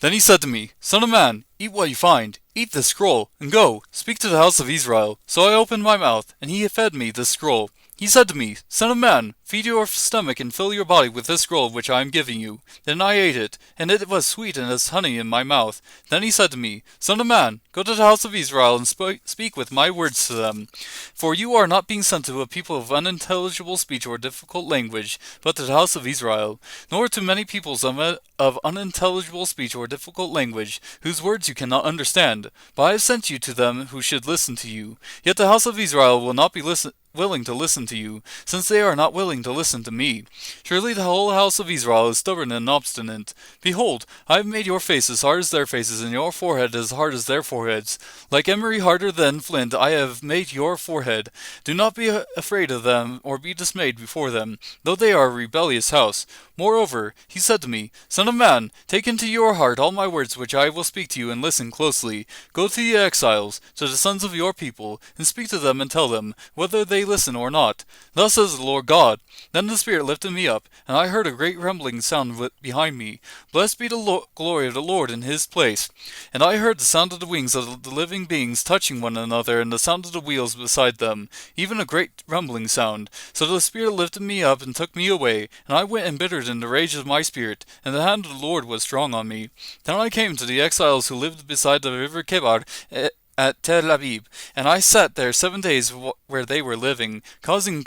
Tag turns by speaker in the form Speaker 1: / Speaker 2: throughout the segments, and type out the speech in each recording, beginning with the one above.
Speaker 1: Then he said to me, Son of man, eat what you find, eat this scroll, and go, speak to the house of Israel. So I opened my mouth, and he fed me this scroll. He said to me, Son of man, feed your stomach and fill your body with this scroll which I am giving you. Then I ate it, and it was sweet and as honey in my mouth. Then he said to me, Son of man, go to the house of Israel and speak with my words to them. For you are not being sent to a people of unintelligible speech or difficult language, but to the house of Israel, nor to many peoples of unintelligible speech or difficult language, whose words you cannot understand. But I have sent you to them who should listen to you. Yet the house of Israel will not be willing to listen to you, since they are not willing to listen to me. Surely the whole house of Israel is stubborn and obstinate. Behold, I have made your face as hard as their faces, and your forehead as hard as their foreheads. Like emery harder than flint, I have made your forehead. Do not be afraid of them, or be dismayed before them, though they are a rebellious house. Moreover, he said to me, Son of man, take into your heart all my words which I will speak to you, and listen closely. Go to the exiles, to the sons of your people, and speak to them and tell them, whether they listen or not. Thus says the Lord God. Then the Spirit lifted me up, and I heard a great rumbling sound behind me. Blessed be the glory of the Lord in his place. And I heard the sound of the wings of the living beings touching one another, and the sound of the wheels beside them, even a great rumbling sound. So the Spirit lifted me up and took me away, and I went embittered in the rage of my spirit, and the hand of the Lord was strong on me. Then I came to the exiles who lived beside the river Kebar, at Tel Aviv, and I sat there 7 days where they were living, causing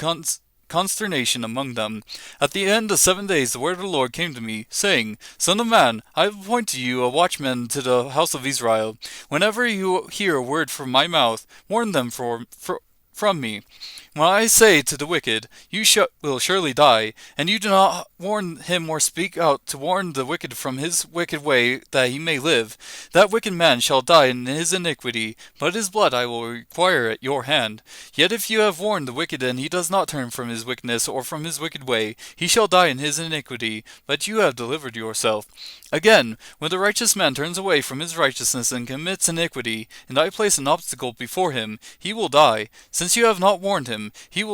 Speaker 1: consternation among them. At the end of 7 days the word of the Lord came to me, saying, Son of man, I have appointed you a watchman to the house of Israel. Whenever you hear a word from my mouth, warn them from me. When I say to the wicked, you will surely die, and you do not warn him or speak out to warn the wicked from his wicked way that he may live, that wicked man shall die in his iniquity, but his blood I will require at your hand. Yet if you have warned the wicked and he does not turn from his wickedness or from his wicked way, he shall die in his iniquity, but you have delivered yourself. Again, when the righteous man turns away from his righteousness and commits iniquity, and I place an obstacle before him, he will die. Since you have not warned him,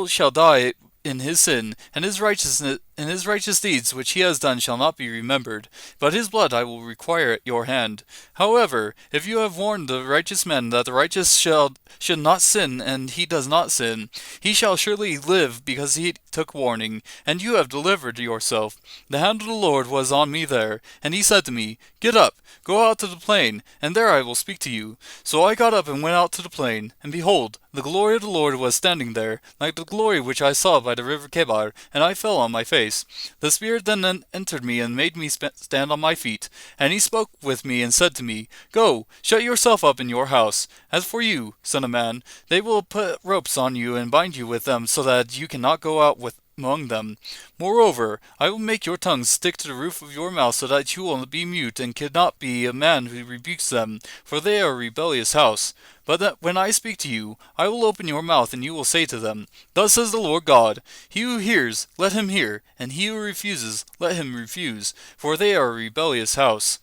Speaker 1: shall die in his sin, and his righteous deeds which he has done shall not be remembered, but his blood I will require at your hand. However, if you have warned the righteous man that the righteous should not sin, and he does not sin, he shall surely live because he took warning, and you have delivered yourself. The hand of the Lord was on me there, and he said to me, Get up, go out to the plain, and there I will speak to you. So I got up and went out to the plain, and behold, the glory of the Lord was standing there, like the glory which I saw by the river Kebar, and I fell on my face. The Spirit then entered me and made me stand on my feet, and he spoke with me and said to me, Go, shut yourself up in your house. As for you, son of man, they will put ropes on you and bind you with them, so that you cannot go out among them. Moreover, I will make your tongue stick to the roof of your mouth, so that you will be mute and cannot be a man who rebukes them, for they are a rebellious house. But when I speak to you, I will open your mouth, and you will say to them, Thus says the Lord God, He who hears, let him hear, and he who refuses, let him refuse, for they are a rebellious house.